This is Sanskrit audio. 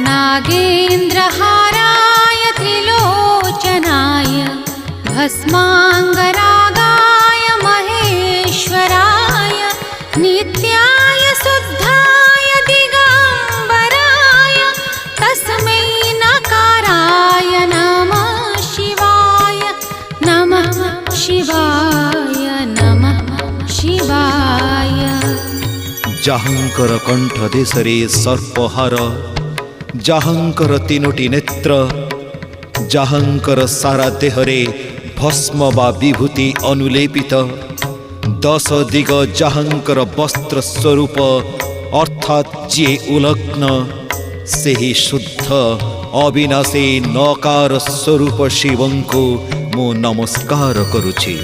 नागेन्द्रहाराय त्रिलोचनाय भस्माङ्गरागाय महेश्वराय नित्याय शुद्धाय दिगम्बराय तस्मै नकाराय नमः शिवाय नमः शिवाय नमः शिवाय। जाहंकर कंठ देशरे सर्पहार जाहंकर तीनोटी नेत्र जाहंकर सारा देहरे भस्म बा विभूति अनुलेपित 10 दिग जाहंकर वस्त्र स्वरूप अर्थात जे उलग्न सेही शुद्ध अविनाशी नकार स्वरूप शिवंको मु नमस्कार करुछि।